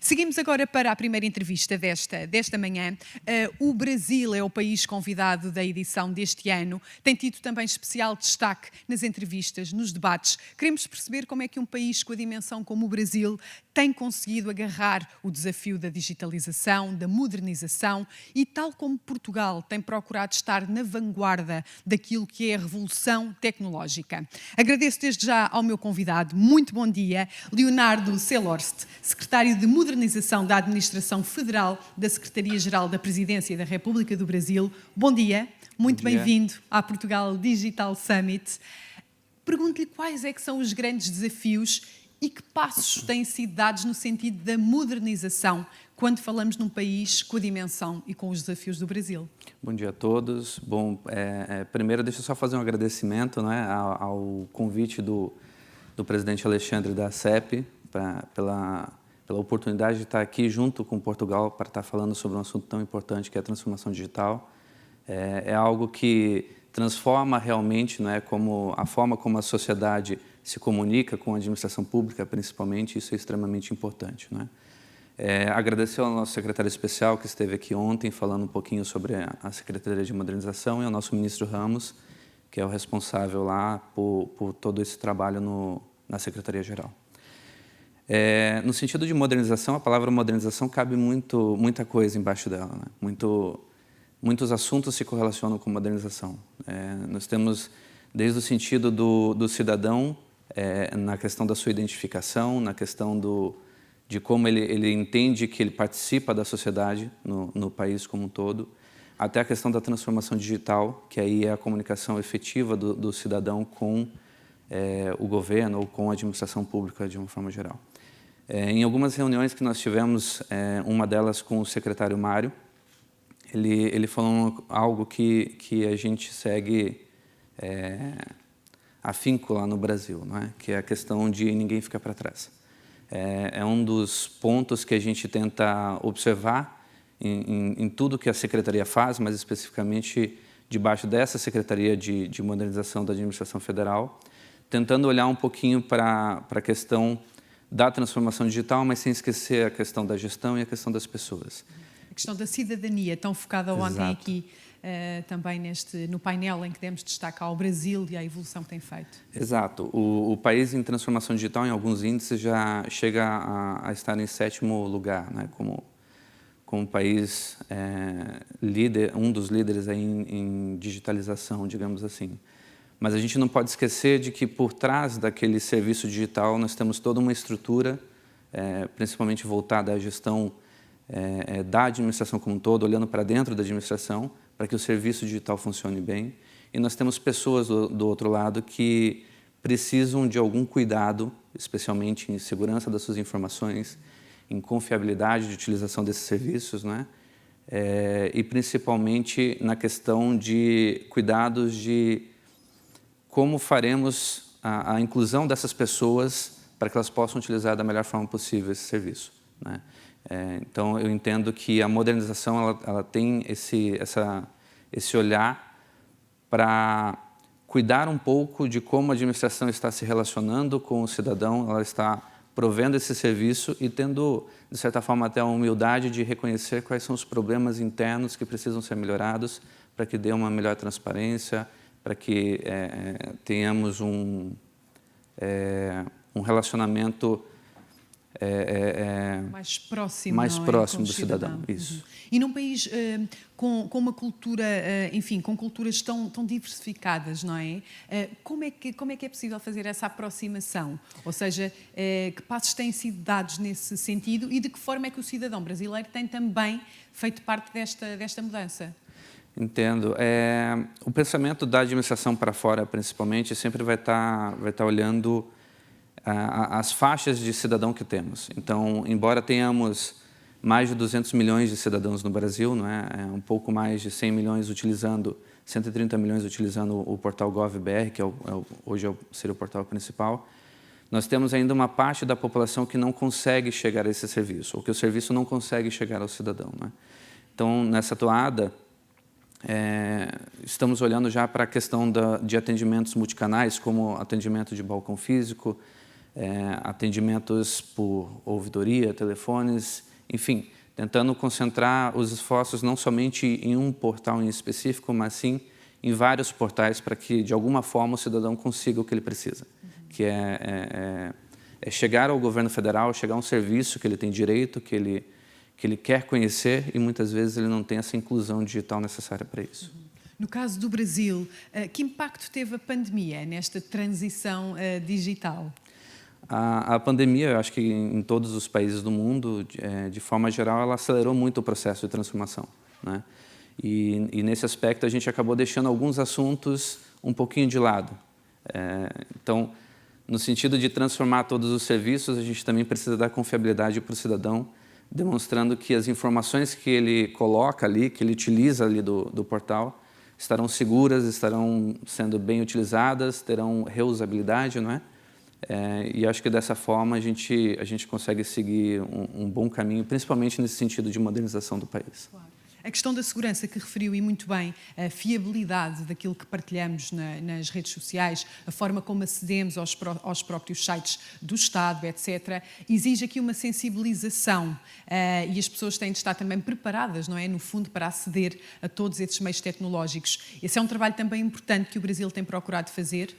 Seguimos agora para a primeira entrevista desta manhã. O Brasil é o país convidado da edição deste ano. Tem tido também especial destaque nas entrevistas, nos debates. Queremos perceber como é que um país com a dimensão como o Brasil tem conseguido agarrar o desafio da digitalização, da modernização e, tal como Portugal, tem procurado estar na vanguarda daquilo que é a revolução tecnológica. Agradeço desde já ao meu convidado. Muito bom dia, Leonardo Sellhorst, secretário de Modernização da Administração Federal da Secretaria-Geral da Presidência da República do Brasil. Bom dia, muito bem-vindo à Portugal Digital Summit. Pergunto-lhe quais é que são os grandes desafios e que passos têm sido dados no sentido da modernização quando falamos num país com a dimensão e com os desafios do Brasil. Bom dia a todos. Bom, primeiro deixa eu só fazer um agradecimento, né, ao convite do presidente Alexandre da CEP pela oportunidade de estar aqui junto com Portugal para estar falando sobre um assunto tão importante que é a transformação digital. É algo que transforma realmente, né, como a forma como a sociedade se comunica com a administração pública, principalmente, isso é extremamente importante, né? Agradecer ao nosso secretário especial que esteve aqui ontem falando um pouquinho sobre a Secretaria de Modernização e ao nosso ministro Ramos, que é o responsável lá por todo esse trabalho na Secretaria-Geral. No sentido de modernização, a palavra modernização cabe muita coisa embaixo dela, né? Muitos assuntos se correlacionam com modernização. Nós temos desde o sentido do cidadão, na questão da sua identificação, na questão de como ele entende que ele participa da sociedade no país como um todo, até a questão da transformação digital, que aí é a comunicação efetiva do cidadão com o governo ou com a administração pública de uma forma geral. Em algumas reuniões que nós tivemos, uma delas com o secretário Mário, ele falou algo que a gente segue afinco lá no Brasil, não é? Que é a questão de ninguém ficar para trás. É um dos pontos que a gente tenta observar em tudo que a Secretaria faz, mas especificamente debaixo dessa Secretaria de Modernização da Administração Federal, tentando olhar um pouquinho para a questão da transformação digital, mas sem esquecer a questão da gestão e a questão das pessoas. A questão da cidadania, tão focada ontem Exato. aqui também no painel em que demos destaque ao Brasil e à evolução que tem feito. Exato. O país em transformação digital, em alguns índices, já chega a estar em 7º lugar, né, como país líder, um dos líderes aí em digitalização, digamos assim. Mas a gente não pode esquecer de que por trás daquele serviço digital nós temos toda uma estrutura, principalmente voltada à gestão da administração como um todo, olhando para dentro da administração, para que o serviço digital funcione bem. E nós temos pessoas do outro lado que precisam de algum cuidado, especialmente em segurança das suas informações, em confiabilidade de utilização desses serviços, né? E principalmente na questão de cuidados de como faremos a inclusão dessas pessoas para que elas possam utilizar da melhor forma possível esse serviço, né? Então, eu entendo que a modernização ela tem esse olhar para cuidar um pouco de como a administração está se relacionando com o cidadão, ela está provendo esse serviço e tendo, de certa forma, até a humildade de reconhecer quais são os problemas internos que precisam ser melhorados para que dê uma melhor transparência, para que tenhamos um relacionamento mais próximo, mais próximo do cidadão. Isso. Uhum. E num país com uma cultura, enfim, com culturas tão diversificadas, não é? Como é que é possível fazer essa aproximação? Ou seja, que passos têm sido dados nesse sentido e de que forma é que o cidadão brasileiro tem também feito parte desta mudança? Entendo. O pensamento da administração para fora, principalmente, sempre vai estar olhando as faixas de cidadão que temos. Então, embora tenhamos mais de 200 milhões de cidadãos no Brasil, não é? Um pouco mais de 100 milhões utilizando, 130 milhões utilizando o portal Gov.br, que hoje seria o portal principal, nós temos ainda uma parte da população que não consegue chegar a esse serviço, ou que o serviço não consegue chegar ao cidadão, não é? Então, nessa toada, estamos olhando já para a questão de atendimentos multicanais, como atendimento de balcão físico, atendimentos por ouvidoria, telefones, enfim, tentando concentrar os esforços não somente em um portal em específico, mas sim em vários portais para que, de alguma forma, o cidadão consiga o que ele precisa, que é chegar ao governo federal, chegar a um serviço que ele tem direito, que ele quer conhecer e, muitas vezes, ele não tem essa inclusão digital necessária para isso. No caso do Brasil, que impacto teve a pandemia nesta transição digital? A pandemia, eu acho que em todos os países do mundo, de forma geral, ela acelerou muito o processo de transformação, né? E nesse aspecto a gente acabou deixando alguns assuntos um pouquinho de lado. Então, no sentido de transformar todos os serviços, a gente também precisa dar confiabilidade para o cidadão, demonstrando que as informações que ele coloca ali, que ele utiliza ali do portal, estarão seguras, estarão sendo bem utilizadas, terão reusabilidade, não é? E acho que dessa forma a gente consegue seguir um bom caminho, principalmente nesse sentido de modernização do país. Claro. A questão da segurança que referiu e muito bem, a fiabilidade daquilo que partilhamos nas redes sociais, a forma como acedemos aos próprios sites do Estado, etc., exige aqui uma sensibilização e as pessoas têm de estar também preparadas, não é? No fundo, para aceder a todos esses meios tecnológicos. Esse é um trabalho também importante que o Brasil tem procurado fazer.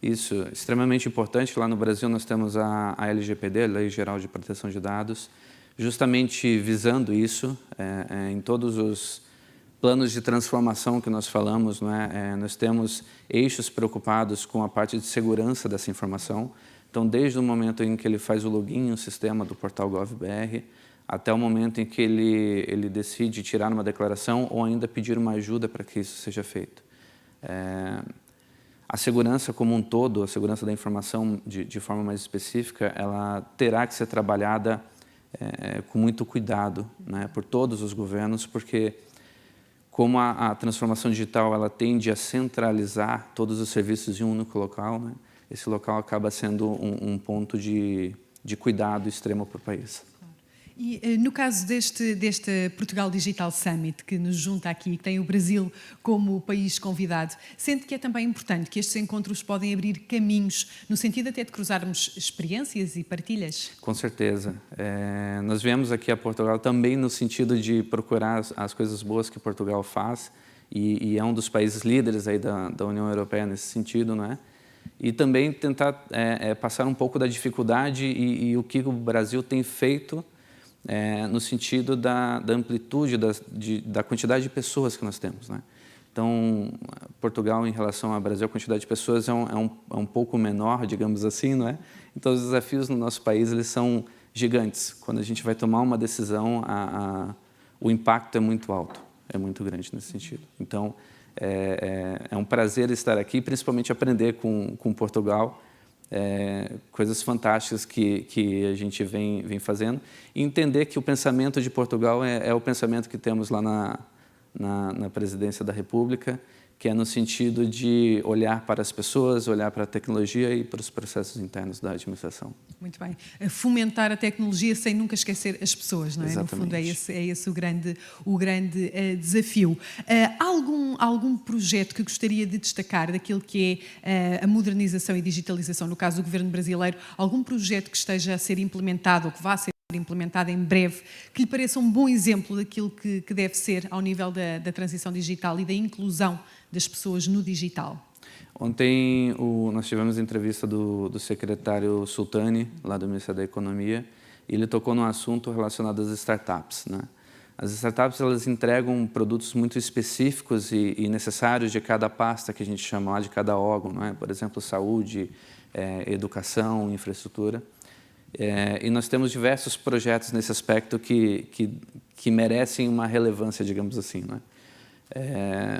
Isso, extremamente importante. Lá no Brasil nós temos a LGPD, Lei Geral de Proteção de Dados, justamente visando isso, em todos os planos de transformação que nós falamos, não é? Nós temos eixos preocupados com a parte de segurança dessa informação. Então, desde o momento em que ele faz o login no sistema do portal Gov.br, até o momento em que ele decide tirar uma declaração ou ainda pedir uma ajuda para que isso seja feito. A segurança como um todo, a segurança da informação de forma mais específica, ela terá que ser trabalhada com muito cuidado, né, por todos os governos, porque como a transformação digital ela tende a centralizar todos os serviços em um único local, né, esse local acaba sendo um ponto de cuidado extremo para o país. E no caso deste Portugal Digital Summit, que nos junta aqui, que tem o Brasil como país convidado, sente que é também importante que estes encontros podem abrir caminhos, no sentido até de cruzarmos experiências e partilhas? Com certeza. Nós viemos aqui a Portugal também no sentido de procurar as coisas boas que Portugal faz, e é um dos países líderes aí da União Europeia nesse sentido, não é? E também tentar passar um pouco da dificuldade e o que o Brasil tem feito no sentido da amplitude, da quantidade de pessoas que nós temos, né? Então, Portugal, em relação ao Brasil, a quantidade de pessoas é um pouco menor, digamos assim, não é? Então, os desafios no nosso país eles são gigantes. Quando a gente vai tomar uma decisão, o impacto é muito alto, é muito grande nesse sentido. Então, é um prazer estar aqui, principalmente aprender com Portugal, coisas fantásticas que a gente vem fazendo, e entender que o pensamento de Portugal é o pensamento que temos lá na presidência da República, que é no sentido de olhar para as pessoas, olhar para a tecnologia e para os processos internos da administração. Muito bem. Fomentar a tecnologia sem nunca esquecer as pessoas, não é? Exatamente. No fundo, é esse o grande desafio. Algum projeto que gostaria de destacar daquilo que é a modernização e digitalização, no caso do governo brasileiro, algum projeto que esteja a ser implementado ou que vá ser implementada em breve, que lhe pareça um bom exemplo daquilo que deve ser ao nível da transição digital e da inclusão das pessoas no digital? Ontem nós tivemos entrevista do secretário Sultani, lá do Ministério da Economia, e ele tocou num assunto relacionado às startups, né? As startups elas entregam produtos muito específicos e necessários de cada pasta que a gente chama lá, de cada órgão, não é? Por exemplo, saúde, educação, infraestrutura. E nós temos diversos projetos nesse aspecto que merecem uma relevância, digamos assim, né?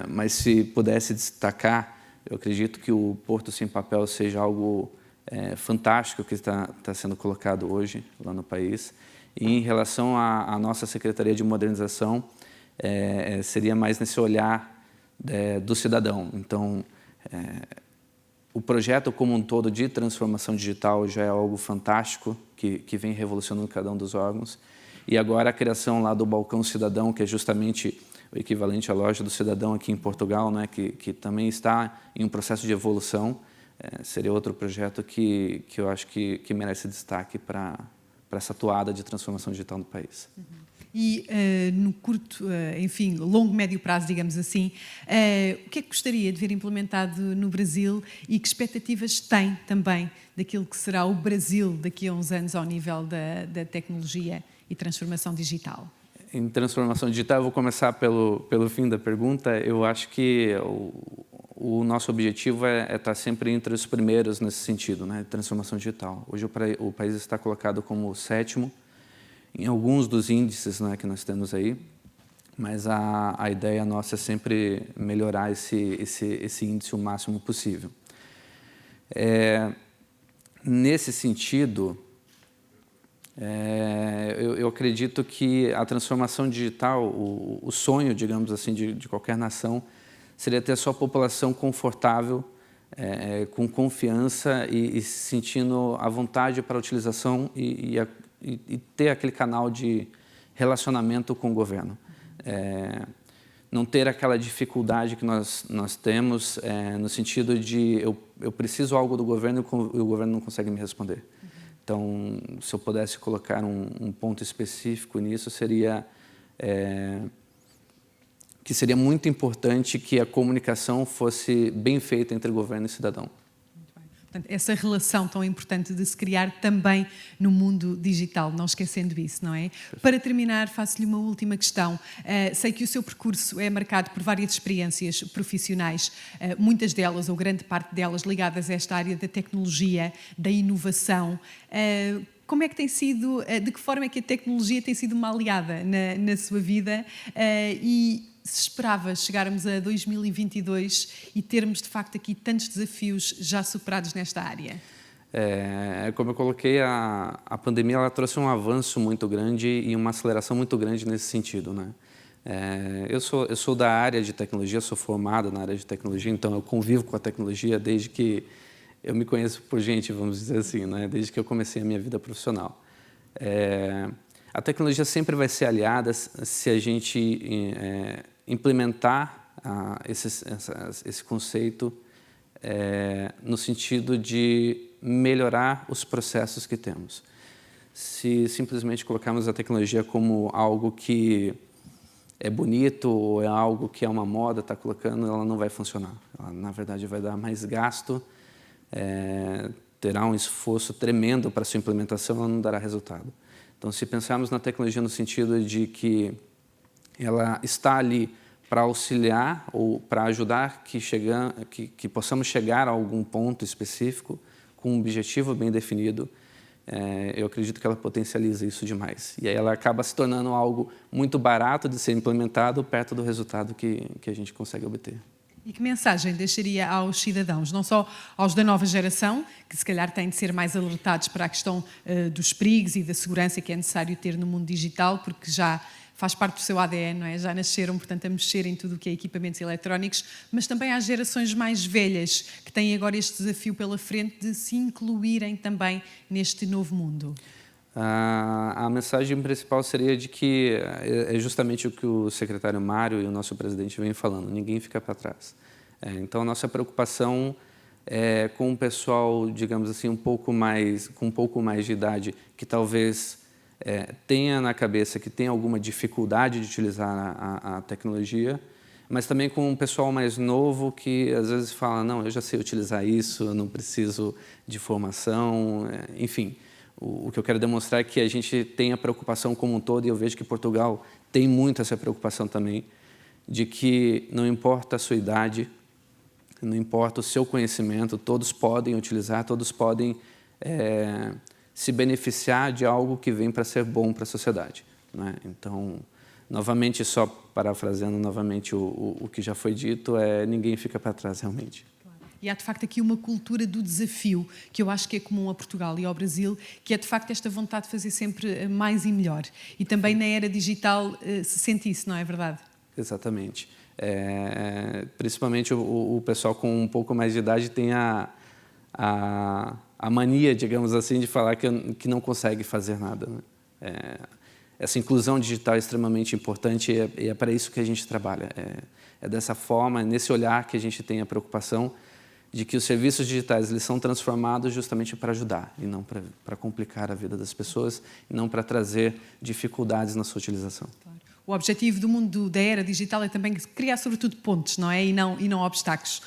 Mas se pudesse destacar, eu acredito que o Porto Sem Papel seja algo fantástico que está sendo colocado hoje lá no país. E em relação à nossa Secretaria de Modernização, seria mais nesse olhar do cidadão. Então, o projeto como um todo de transformação digital já é algo fantástico, que vem revolucionando cada um dos órgãos. E agora a criação lá do Balcão Cidadão, que é justamente o equivalente à Loja do Cidadão aqui em Portugal, né, que também está em um processo de evolução, seria outro projeto que eu acho que merece destaque para essa atuada de transformação digital no país. E no curto, enfim, longo, médio prazo, digamos assim, o que é que gostaria de ver implementado no Brasil e que expectativas tem também daquilo que será o Brasil daqui a uns anos ao nível da tecnologia e transformação digital? Em transformação digital, eu vou começar pelo fim da pergunta. Eu acho que o nosso objetivo é estar sempre entre os primeiros nesse sentido, né, de transformação digital. Hoje o país está colocado como o 7º em alguns dos índices, né, que nós temos aí, mas a ideia nossa é sempre melhorar esse índice o máximo possível. Nesse sentido, eu acredito que a transformação digital, o sonho, digamos assim, de qualquer nação, seria ter a sua população confortável, com confiança e se sentindo à vontade para a utilização e ter aquele canal de relacionamento com o governo. Não ter aquela dificuldade que nós temos no sentido de eu preciso algo do governo e o governo não consegue me responder. Então, se eu pudesse colocar um ponto específico nisso, seria que seria muito importante que a comunicação fosse bem feita entre governo e cidadão. Portanto, essa relação tão importante de se criar também no mundo digital, não esquecendo isso, não é? Para terminar, faço-lhe uma última questão. Sei que o seu percurso é marcado por várias experiências profissionais, muitas delas, ou grande parte delas, ligadas a esta área da tecnologia, da inovação. Como é que tem sido, de que forma é que a tecnologia tem sido uma aliada na sua vida e se esperava chegarmos a 2022 e termos, de facto, aqui tantos desafios já superados nesta área? Como eu coloquei, a pandemia ela trouxe um avanço muito grande e uma aceleração muito grande nesse sentido, né? Eu sou da área de tecnologia, sou formado na área de tecnologia, então eu convivo com a tecnologia desde que eu me conheço por gente, vamos dizer assim, né? Desde que eu comecei a minha vida profissional. A tecnologia sempre vai ser aliada se a gente implementar esse conceito no sentido de melhorar os processos que temos. Se simplesmente colocarmos a tecnologia como algo que é bonito ou é algo que é uma moda, está colocando, ela não vai funcionar. Ela, na verdade, vai dar mais gasto, terá um esforço tremendo para sua implementação, ela não dará resultado. Então, se pensarmos na tecnologia no sentido de que ela está ali para auxiliar ou para ajudar que possamos chegar a algum ponto específico, com um objetivo bem definido, eu acredito que ela potencializa isso demais. E aí ela acaba se tornando algo muito barato de ser implementado perto do resultado que a gente consegue obter. E que mensagem deixaria aos cidadãos, não só aos da nova geração, que se calhar têm de ser mais alertados para a questão dos perigos e da segurança que é necessário ter no mundo digital, porque já faz parte do seu ADN, não é? Já nasceram, portanto, a mexer em tudo o que é equipamentos eletrónicos, mas também às gerações mais velhas, que têm agora este desafio pela frente de se incluírem também neste novo mundo. A mensagem principal seria de que é justamente o que o secretário Mário e o nosso presidente vêm falando, ninguém fica para trás. Então, a nossa preocupação é com o pessoal, digamos assim, com um pouco mais de idade, que talvez tenha na cabeça que tem alguma dificuldade de utilizar a tecnologia, mas também com um pessoal mais novo que às vezes fala, não, eu já sei utilizar isso, eu não preciso de formação, enfim. O que eu quero demonstrar é que a gente tem a preocupação como um todo, e eu vejo que Portugal tem muito essa preocupação também, de que não importa a sua idade, não importa o seu conhecimento, todos podem utilizar, todos podem se beneficiar de algo que vem para ser bom para a sociedade, né? Então, novamente, só parafraseando novamente o que já foi dito, ninguém fica para trás realmente. E há, de facto, aqui uma cultura do desafio, que eu acho que é comum a Portugal e ao Brasil, que é, de facto, esta vontade de fazer sempre mais e melhor. E também na era digital se sente isso, não é verdade? Exatamente. Principalmente o pessoal com um pouco mais de idade tem a mania, digamos assim, de falar que não consegue fazer nada, né? Essa inclusão digital é extremamente importante e é para isso que a gente trabalha. É dessa forma, nesse olhar que a gente tem a preocupação de que os serviços digitais eles são transformados justamente para ajudar e não para complicar a vida das pessoas e não para trazer dificuldades na sua utilização. Claro. O objetivo do mundo da era digital é também criar, sobretudo, pontes, não é? E não obstáculos.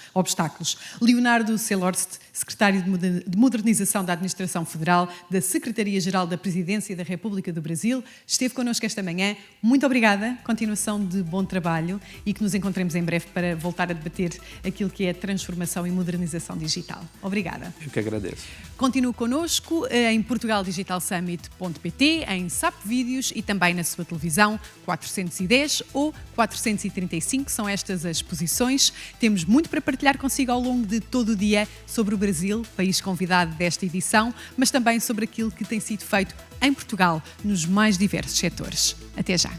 Leonardo Celhorst, secretário de Modernização da Administração Federal da Secretaria-Geral da Presidência da República do Brasil, esteve connosco esta manhã. Muito obrigada, continuação de bom trabalho e que nos encontremos em breve para voltar a debater aquilo que é a transformação e modernização digital. Obrigada. Eu que agradeço. Continue connosco em portugaldigitalsummit.pt, em SAP Vídeos e também na sua televisão 410 ou 435, são estas as posições. Temos muito para partilhar consigo ao longo de todo o dia sobre o Brasil, país convidado desta edição, mas também sobre aquilo que tem sido feito em Portugal nos mais diversos setores. Até já!